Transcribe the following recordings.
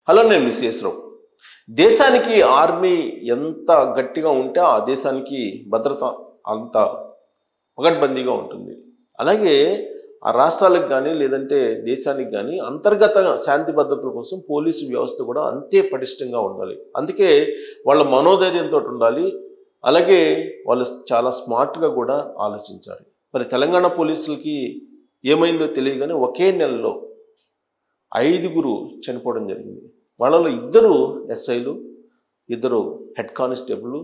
Hello, నేను miss రావు. దేశానికి army ఎంత గట్టిగా ఉంటే ఆ దేశానికి భద్రత అంత పగడ్బందీగా ఉంటుంది. అలాగే ఆ రాష్ట్రాలకు కానీ లేదంటే దేశానికి కానీ అంతర్గత శాంతి భద్రతల కోసం పోలీసు వ్యవస్థ కూడా అంతే పటిష్టంగా ఉండాలి. అందుకే వాళ్ళ మనోధైర్యంతో ఉండాలి. అలాగే వాళ్ళు చాలా స్మార్ట్గా కూడా ఆలోచించాలి. మరి తెలంగాణ పోలీసులకి ఏమైందో తెలియదు కానీ ఒకే నెలలో 5 చనిపోవడం జరిగింది. వాళ్ళలో 2 ఎస్ఐలు, 2 హెడ్ కానిస్టేబుల్,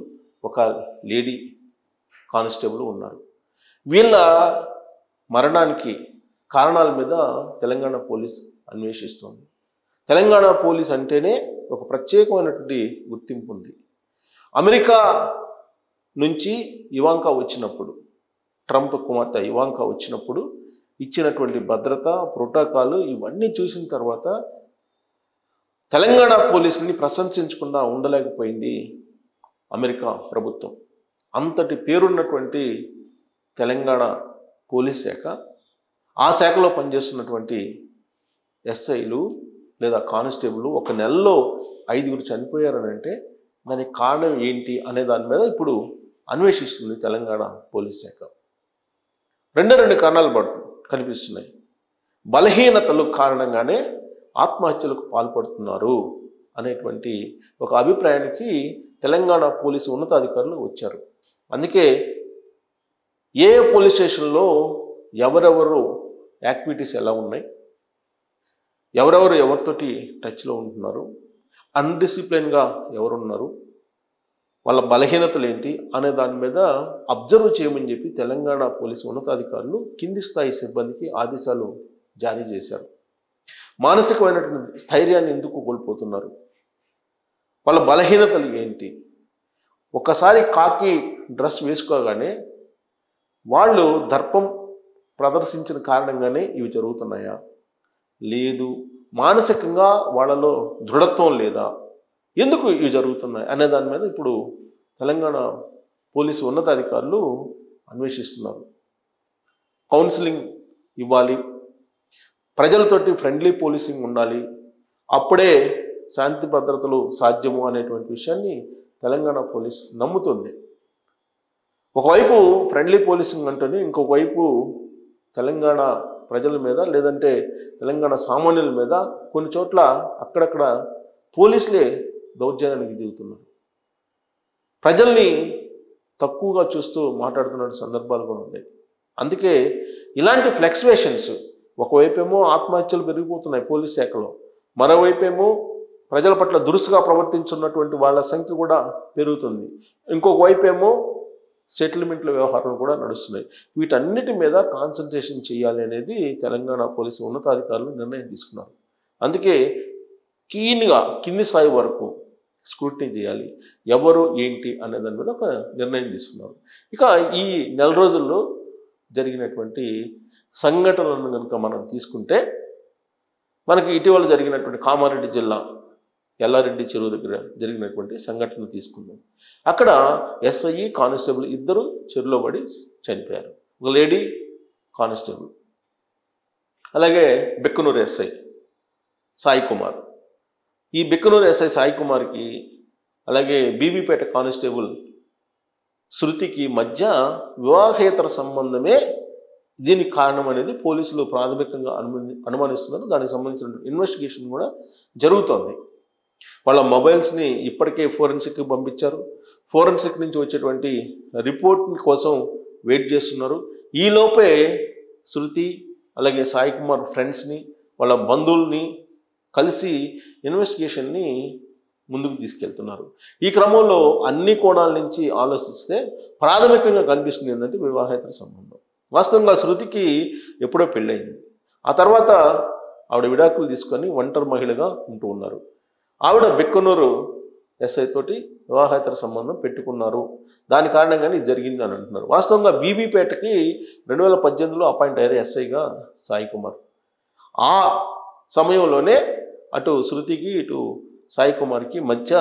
ఒక లేడీ కానిస్టేబుల్ ఉన్నారు. వీళ్ళ మరణానికి కారణాల మీద తెలంగాణ పోలీస్ అన్వేషిస్తోంది. తెలంగాణ పోలీస్ అంటేనే ఒక ప్రత్యేకమైనటువంటి గుర్తింపు ఉంది. అమెరికా నుంచి ఇవాంకా వచ్చినప్పుడు, ట్రంప్ కుమార్తె ఇవాంకా వచ్చినప్పుడు ఇచ్చినటువంటి భద్రత ప్రోటోకాల్ ఇవన్నీ చూసిన తర్వాత తెలంగాణ పోలీసుని ప్రశంసించకుండా ఉండలేకపోయింది అమెరికా ప్రభుత్వం. అంతటి పేరున్నటువంటి తెలంగాణ పోలీస్ శాఖ, ఆ శాఖలో పనిచేస్తున్నటువంటి ఎస్ఐలు లేదా కానిస్టేబుల్ ఒక నెలలో 5 చనిపోయారని అంటే దానికి కారణం ఏంటి అనే దాని మీద ఇప్పుడు అన్వేషిస్తుంది తెలంగాణ పోలీస్ శాఖ. 2 కారణాలు కనిపిస్తున్నాయి. బలహీనతలు కారణంగానే ఆత్మహత్యలకు పాల్పడుతున్నారు అనేటువంటి ఒక అభిప్రాయానికి తెలంగాణ పోలీసు ఉన్నతాధికారులు వచ్చారు. అందుకే ఏ పోలీస్ స్టేషన్లో ఎవరెవరు యాక్టివిటీస్ ఎలా ఉన్నాయి, ఎవరెవరు ఎవరితోటి టచ్లో ఉంటున్నారు, అన్డిసిప్లిన్గా ఎవరున్నారు, వాళ్ళ బలహీనతలు ఏంటి అనే దాని మీద అబ్జర్వ్ చేయమని చెప్పి తెలంగాణ పోలీసు ఉన్నతాధికారులు కింది స్థాయి సిబ్బందికి ఆదేశాలు జారీ చేశారు. మానసికమైనటువంటి స్థైర్యాన్ని ఎందుకు కోల్పోతున్నారు, వాళ్ళ బలహీనతలు ఏంటి, ఒక్కసారి కాకి డ్రెస్ వేసుకోగానే వాళ్ళు దర్పం ప్రదర్శించిన కారణంగానే ఇవి జరుగుతున్నాయా, లేదు మానసికంగా వాళ్ళలో దృఢత్వం లేదా, ఎందుకు ఇవి జరుగుతున్నాయి అనే దాని మీద ఇప్పుడు తెలంగాణ పోలీసు ఉన్నతాధికారులు అన్వేషిస్తున్నారు. కౌన్సిలింగ్ ఇవ్వాలి, ప్రజలతోటి ఫ్రెండ్లీ పోలీసింగ్ ఉండాలి, అప్పుడే శాంతి భద్రతలు సాధ్యము అనేటువంటి విషయాన్ని తెలంగాణ పోలీస్ నమ్ముతుంది. ఒకవైపు ఫ్రెండ్లీ పోలీసింగ్ అంటేనే ఇంకొక వైపు తెలంగాణ ప్రజల మీద లేదంటే తెలంగాణ సామాన్యుల మీద కొన్ని చోట్ల అక్కడక్కడ పోలీసులే దౌర్జన్యానికి దిగుతున్నారు. ప్రజల్ని తక్కువగా చూస్తూ మాట్లాడుతున్న సందర్భాలు కూడా ఉన్నాయి. అందుకే ఇలాంటి ఫ్లక్చువేషన్స్, ఒకవైపేమో ఆత్మహత్యలు పెరిగిపోతున్నాయి పోలీస్ శాఖలో, మరోవైపేమో ప్రజల పట్ల దురుసుగా ప్రవర్తించున్నటువంటి వాళ్ళ సంఖ్య కూడా పెరుగుతుంది, ఇంకొక వైపేమో సెటిల్మెంట్ల వ్యవహారాలు కూడా నడుస్తున్నాయి. వీటన్నిటి మీద కాన్సన్ట్రేషన్ చేయాలి అనేది తెలంగాణ పోలీసు ఉన్నతాధికారులు నిర్ణయం తీసుకున్నారు. అందుకే కీన్గా కింది స్థాయి వరకు స్క్రూటినీ చేయాలి, ఎవరు ఏంటి అనే దాని మీద ఒక నిర్ణయం తీసుకున్నారు. ఇక ఈ నెల రోజుల్లో జరిగినటువంటి సంఘటనలను కనుక మనం తీసుకుంటే మనకి ఇటీవల జరిగినటువంటి కామారెడ్డి జిల్లా ఎల్లారెడ్డి చెరువు దగ్గర జరిగినటువంటి సంఘటన తీసుకుందాం. అక్కడ ఎస్ఐ కానిస్టేబుల్ 2 చెరువులో పడి చనిపోయారు. ఒక లేడీ కానిస్టేబుల్, అలాగే బెక్కనూరు ఎస్ఐ సాయి కుమార్. ఈ బెక్కనూరు ఎస్ఐ సాయి కుమార్కి అలాగే బీబీపేట కానిస్టేబుల్ శృతికి మధ్య వివాహేతర సంబంధమే దీనికి కారణం అనేది పోలీసులు ప్రాథమికంగా అనుమానిస్తున్నారు. దానికి సంబంధించిన ఇన్వెస్టిగేషన్ కూడా జరుగుతోంది. వాళ్ళ మొబైల్స్ని ఇప్పటికే ఫోరెన్సిక్కి పంపించారు. ఫోరెన్సిక్ నుంచి వచ్చేటువంటి రిపోర్ట్ కోసం వెయిట్ చేస్తున్నారు. ఈలోపే శృతి అలాగే సాయి కుమార్ ఫ్రెండ్స్ని వాళ్ళ బంధువుల్ని కలిసి ఇన్వెస్టిగేషన్ని ముందుకు తీసుకెళ్తున్నారు. ఈ క్రమంలో అన్ని కోణాల నుంచి ఆలోచిస్తే ప్రాథమికంగా కనిపిస్తుంది ఏంటంటే వివాహేతర సంబంధం. వాస్తవంగా శృతికి ఎప్పుడో పెళ్ళయింది. ఆ తర్వాత ఆవిడ విడాకులు తీసుకొని ఒంటరి మహిళగా ఉంటూ ఉన్నారు. ఆవిడ బెక్కనూరు ఎస్ఐ తోటి వివాహేతర సంబంధం పెట్టుకున్నారు. దాని కారణంగానే ఇది జరిగింది అని అంటున్నారు. వాస్తవంగా బీబీపేటకి 2018లో అపాయింట్ అయ్యారు ఎస్ఐగా సాయి కుమార్. ఆ సమయంలోనే అటు శృతికి ఇటు సాయి కుమార్కి మధ్య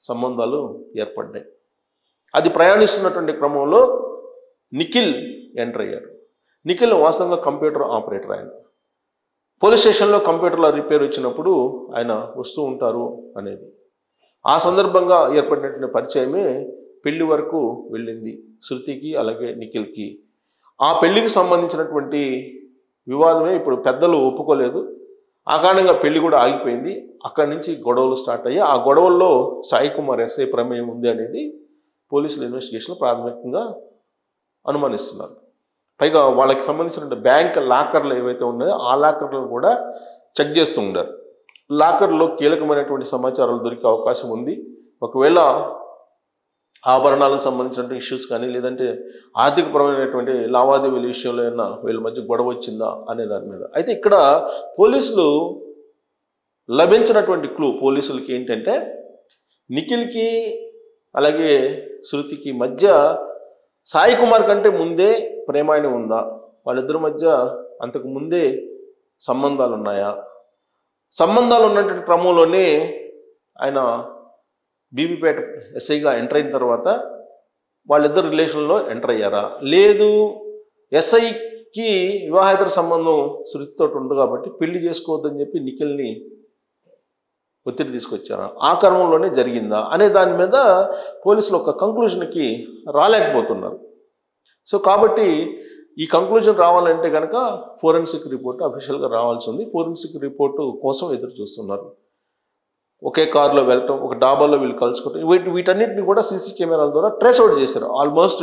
సంబంధాలు ఏర్పడ్డాయి. అది ప్రయాణిస్తున్నటువంటి క్రమంలో నిఖిల్ ఎంటర్ అయ్యారు. నిఖిల్ వాస్తవంగా కంప్యూటర్ ఆపరేటర్ ఆయన. పోలీస్ స్టేషన్లో కంప్యూటర్లో రిపేర్ వచ్చినప్పుడు ఆయన వస్తూ ఉంటారు అనేది. ఆ సందర్భంగా ఏర్పడినటువంటి పరిచయమే పెళ్లి వరకు వెళ్ళింది శృతికి అలాగే నిఖిల్కి. ఆ పెళ్లికి సంబంధించినటువంటి వివాదమే ఇప్పుడు పెద్దలు ఒప్పుకోలేదు. ఆ కారణంగా పెళ్లి కూడా ఆగిపోయింది. అక్కడి నుంచి గొడవలు స్టార్ట్ అయ్యాయి. ఆ గొడవల్లో సాయి కుమార్ ఎస్ఐ ప్రమేయం ఉంది అనేది పోలీసుల ఇన్వెస్టిగేషన్లో ప్రాథమికంగా అనుమానిస్తున్నారు. పైగా వాళ్ళకి సంబంధించిన బ్యాంక్ లాకర్లు ఏవైతే ఉన్నాయో ఆ లాకర్లను కూడా చెక్ చేస్తూ ఉన్నారు. లాకర్లో కీలకమైనటువంటి సమాచారాలు దొరికే అవకాశం ఉంది. ఒకవేళ ఆభరణాలకు సంబంధించిన ఇష్యూస్ కానీ లేదంటే ఆర్థికపరమైనటువంటి లావాదేవీల విషయంలో ఏమన్నా వీళ్ళ మధ్య గొడవ వచ్చిందా అనే దాని మీద. అయితే ఇక్కడ పోలీసులు లభించినటువంటి క్లూ పోలీసులకి ఏంటంటే నిఖిల్కి అలాగే శృతికి మధ్య సాయి కుమార్ కంటే ముందే ప్రేమాయణం ఉందా, వాళ్ళిద్దరి మధ్య అంతకు ముందే సంబంధాలు ఉన్నాయా, సంబంధాలు ఉన్నటువంటి క్రమంలోనే ఆయన బీబీపేట ఎస్ఐగా ఎంటర్ అయిన తర్వాత వాళ్ళిద్దరు రిలేషన్లో ఎంటర్ అయ్యారా, లేదు ఎస్ఐకి వివాహేతర సంబంధం శృతితో ఉంది కాబట్టి పెళ్లి చేసుకోవద్దని చెప్పి నిఖిల్ని ఒత్తిడి తీసుకొచ్చారా, ఆ క్రమంలోనే జరిగిందా అనే దాని మీద పోలీసులు ఒక కంక్లూజన్కి రాలేకపోతున్నారు. సో కాబట్టి ఈ కంక్లూజన్ రావాలంటే కనుక ఫోరెన్సిక్ రిపోర్టు అఫీషియల్గా రావాల్సి ఉంది. ఫోరెన్సిక్ రిపోర్టు కోసం ఎదురు చూస్తున్నారు. ఒకే కారులో వెళ్ళటం, ఒక డాబాలో వీళ్ళు కలుసుకోవటం, వీటన్నిటిని కూడా సీసీ కెమెరాల ద్వారా ట్రేస్ అవుట్ చేశారు. ఆల్మోస్ట్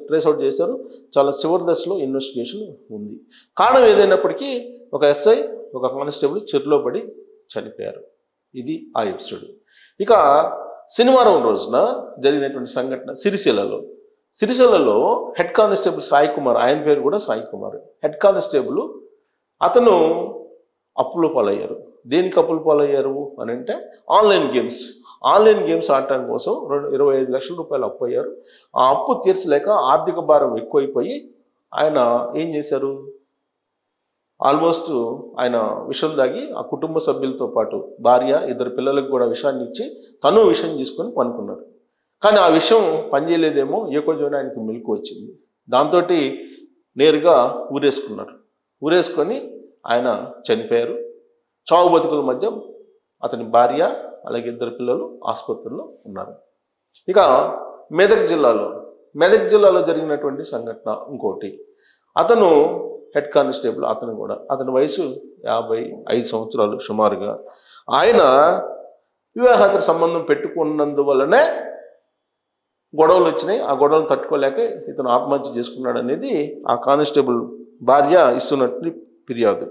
ట్రేస్ అవుట్ చేశారు. చాలా చివరి దశలో ఇన్వెస్టిగేషన్ ఉంది. కారణం ఏదైనప్పటికీ ఒక ఎస్ఐ ఒక కానిస్టేబుల్ చెరులో పడి చనిపోయారు. ఇది ఆ ఎపిసోడ్. ఇక శనివారం రోజున జరిగినటువంటి సంఘటన సిరిసిల్లలో హెడ్ కానిస్టేబుల్ సాయి కుమార్, ఆయన పేరు కూడా సాయి కుమార్, హెడ్ కానిస్టేబుల్ అతను అప్పుల పాలయ్యారు. దేనికి అప్పుల పాలయ్యారు అని అంటే ఆన్లైన్ గేమ్స్ ఆడటం కోసం 25 లక్షల రూపాయలు అప్పు అయ్యారు. ఆ అప్పు తీర్చలేక ఆర్థిక భారం ఎక్కువైపోయి ఆయన ఏం చేశారు, ఆల్మోస్ట్ ఆయన విషం దాగి ఆ కుటుంబ సభ్యులతో పాటు భార్య 2 పిల్లలకు కూడా విషాన్ని ఇచ్చి తను విషం తీసుకొని పనుకున్నారు. కానీ ఆ విషయం పనిచేయలేదేమో, ఏకోజోన ఆయనకి మెలకు వచ్చింది. దాంతో నేరుగా ఊరేసుకొని ఆయన చనిపోయారు. చావు బతుకుల మధ్య అతని భార్య అలాగే 2 పిల్లలు ఆసుపత్రిలో ఉన్నారు. ఇక మెదక్ జిల్లాలో జరిగినటువంటి సంఘటన ఇంకోటి. అతను హెడ్ కానిస్టేబుల్, అతని వయసు 55 సంవత్సరాలు సుమారుగా. ఆయన వివాహేతర సంబంధం పెట్టుకున్నందువల్లనే గొడవలు వచ్చినాయి. ఆ గొడవలు తట్టుకోలేక ఇతను ఆత్మహత్య చేసుకున్నాడు అనేది ఆ కానిస్టేబుల్ భార్య ఇస్తున్నట్టు ఫిర్యాదు.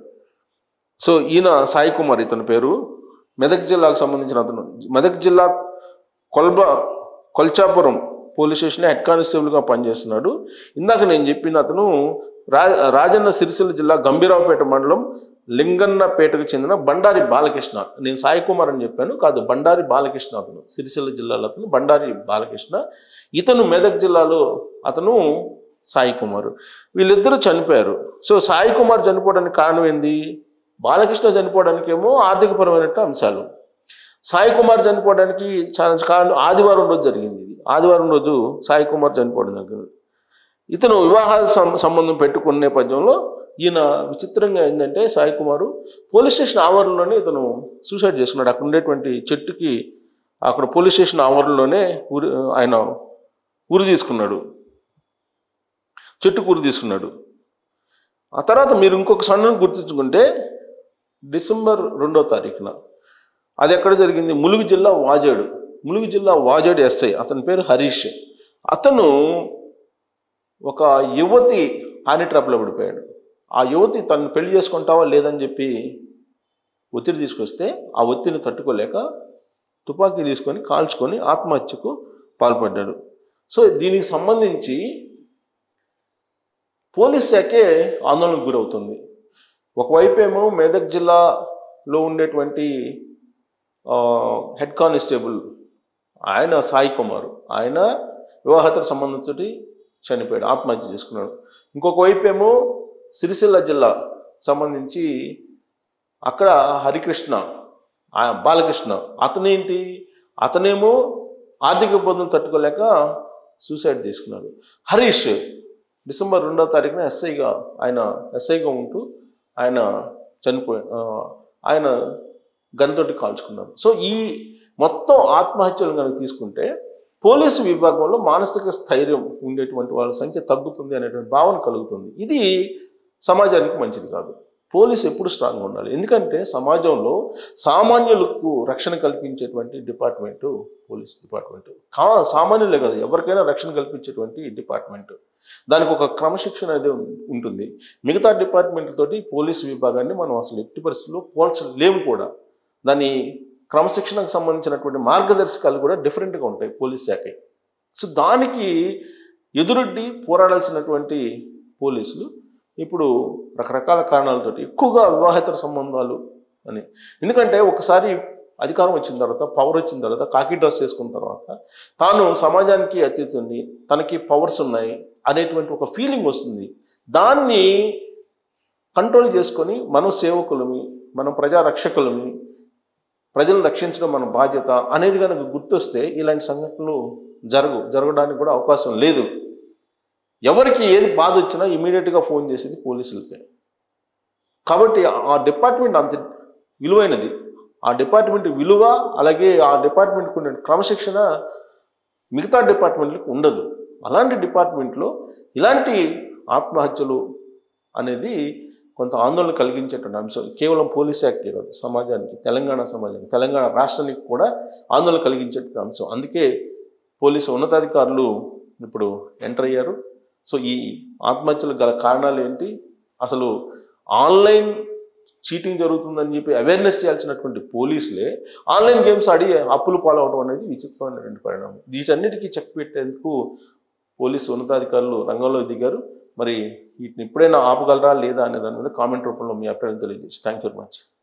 సో ఈయన సాయి కుమార్, ఇతని పేరు, మెదక్ జిల్లాకు సంబంధించిన అతను. మెదక్ జిల్లా కొల్చాపురం పోలీస్ స్టేషన్ హెడ్ కానిస్టేబుల్గా పనిచేస్తున్నాడు. ఇందాక నేను చెప్పిన అతను రాజన్న సిరిసిల్ల జిల్లా గంభీరావుపేట మండలం లింగన్నపేటకు చెందిన బండారి బాలకృష్ణ. నేను సాయి కుమార్ అని చెప్పాను, కాదు, బండారి బాలకృష్ణ. అతను సిరిసిల్ల జిల్లాలో అతను బండారి బాలకృష్ణ. ఇతను మెదక్ జిల్లాలో అతను సాయి కుమార్. వీళ్ళిద్దరూ చనిపోయారు. సో సాయి కుమార్ చనిపోవడానికి కారణం ఏంది, బాలకృష్ణ చనిపోవడానికేమో ఆర్థికపరమైన అంశాలు, సాయి కుమార్ చనిపోవడానికి కారణం ఆదివారం రోజు జరిగింది. ఆదివారం రోజు సాయి కుమార్ చనిపోవడం జరిగింది. ఇతను వివాహ సంబంధం పెట్టుకునే నేపథ్యంలో ఈయన విచిత్రంగా ఏంటంటే సాయి కుమారు పోలీస్ స్టేషన్ ఆవరణలోనే ఇతను సూసైడ్ చేసుకున్నాడు. అక్కడ ఉండేటువంటి చెట్టుకి, అక్కడ పోలీస్ స్టేషన్ ఆవరణలోనే ఆయన చెట్టుకు ఉరి తీసుకున్నాడు. ఆ తర్వాత మీరు ఇంకొక సంఘటన గుర్తుంచుకుంటే డిసెంబర్ 2వ తారీఖున అది ఎక్కడ జరిగింది, ములుగు జిల్లా వాజేడు ఎస్ఐ, అతని పేరు హరీష్. అతను ఒక యువతి హాని ట్రాప్లో పడిపోయాడు. ఆ యువతి తను పెళ్లి చేసుకుంటావా లేదని చెప్పి ఒత్తిడి తీసుకొస్తే ఆ ఒత్తిడిని తట్టుకోలేక తుపాకీ తీసుకొని కాల్చుకొని ఆత్మహత్యకు పాల్పడ్డాడు. సో దీనికి సంబంధించి పోలీస్ శాఖే ఆందోళనకు గురవుతుంది. ఒకవైపు ఏమో మెదక్ జిల్లాలో ఉండేటువంటి హెడ్ కానిస్టేబుల్ ఆయన సాయి కుమార్, ఆయన వివాహేతర సంబంధంతో చనిపోయాడు, ఆత్మహత్య చేసుకున్నాడు. ఇంకొక వైపు ఏమో సిరిసిల్ల జిల్లా సంబంధించి అక్కడ బాలకృష్ణ, అతనేమో ఆర్థిక ఇబ్బందులు తట్టుకోలేక సూసైడ్ తీసుకున్నాడు. హరీష్ డిసెంబర్ 2వ తారీఖున ఎస్ఐగా ఉంటూ ఆయన ఆయన గన్తోటి కాల్చుకున్నారు. సో ఈ మొత్తం ఆత్మహత్యలు కనుక తీసుకుంటే పోలీసు విభాగంలో మానసిక స్థైర్యం ఉండేటువంటి వాళ్ళ సంఖ్య తగ్గుతుంది అనేటువంటి భావన కలుగుతుంది. ఇది సమాజానికి మంచిది కాదు. పోలీసు ఎప్పుడు స్ట్రాంగ్గా ఉండాలి. ఎందుకంటే సమాజంలో సామాన్యులకు రక్షణ కల్పించేటువంటి డిపార్ట్మెంటు పోలీస్ డిపార్ట్మెంటు. సామాన్యులే కాదు, ఎవరికైనా రక్షణ కల్పించేటువంటి డిపార్ట్మెంటు. దానికి ఒక క్రమశిక్షణ అనేది ఉంటుంది. మిగతా డిపార్ట్మెంట్లతోటి పోలీసు విభాగాన్ని మనం అసలు ఎట్టి పరిస్థితుల్లో పోల్చలేము కూడా. దాని క్రమశిక్షణకు సంబంధించినటువంటి మార్గదర్శకాలు కూడా డిఫరెంట్గా ఉంటాయి పోలీస్ శాఖకి. సో దానికి ఎదురొడ్డి పోరాడాల్సినటువంటి పోలీసులు ఇప్పుడు రకరకాల కారణాలతోటి ఎక్కువగా వివాహేతర సంబంధాలు అని. ఎందుకంటే ఒకసారి అధికారం వచ్చిన తర్వాత, పవర్ వచ్చిన తర్వాత, కాకి డ్రెస్ వేసుకున్న తర్వాత తాను సమాజానికి అతీతుని, తనకి పవర్స్ ఉన్నాయి అనేటువంటి ఒక ఫీలింగ్ వస్తుంది. దాన్ని కంట్రోల్ చేసుకొని మనం సేవకులమి, మనం ప్రజారక్షకులమి, ప్రజలను రక్షించడం మన బాధ్యత అనేది కనుక గుర్తొస్తే ఇలాంటి సంఘటనలు జరగడానికి కూడా అవకాశం లేదు. ఎవరికి ఏది బాధ వచ్చినా ఇమీడియట్గా ఫోన్ చేసేది పోలీసులకే. కాబట్టి ఆ డిపార్ట్మెంట్ అంత విలువైనది. ఆ డిపార్ట్మెంట్ విలువ, అలాగే ఆ డిపార్ట్మెంట్కి ఉండే క్రమశిక్షణ మిగతా డిపార్ట్మెంట్లకు ఉండదు. అలాంటి డిపార్ట్మెంట్లో ఇలాంటి ఆత్మహత్యలు అనేది కొంత ఆందోళన కలిగించేటువంటి అంశం. కేవలం పోలీస్ యాక్టే కాదు, సమాజానికి, తెలంగాణ సమాజానికి, తెలంగాణ రాష్ట్రానికి కూడా ఆందోళన కలిగించేటువంటి అంశం. అందుకే పోలీసు ఉన్నతాధికారులు ఇప్పుడు ఎంటర్ అయ్యారు. సో ఈ ఆత్మహత్యలకు గల కారణాలు ఏంటి, అసలు ఆన్లైన్ చీటింగ్ జరుగుతుందని చెప్పి అవేర్నెస్ చేయాల్సినటువంటి పోలీసులే ఆన్లైన్ గేమ్స్ ఆడి అప్పులు పాలవడం అనేది విచిత్రమైనటువంటి పరిణామం. వీటన్నిటికీ చెక్ పెట్టేందుకు పోలీసు ఉన్నతాధికారులు రంగంలో దిగారు. మరి వీటిని ఎప్పుడైనా ఆపగలరా లేదా అనే దాని మీద కామెంట్ రూపంలో మీ అభిప్రాయం తెలియజేసి థ్యాంక్ యూ వెరీ మచ్.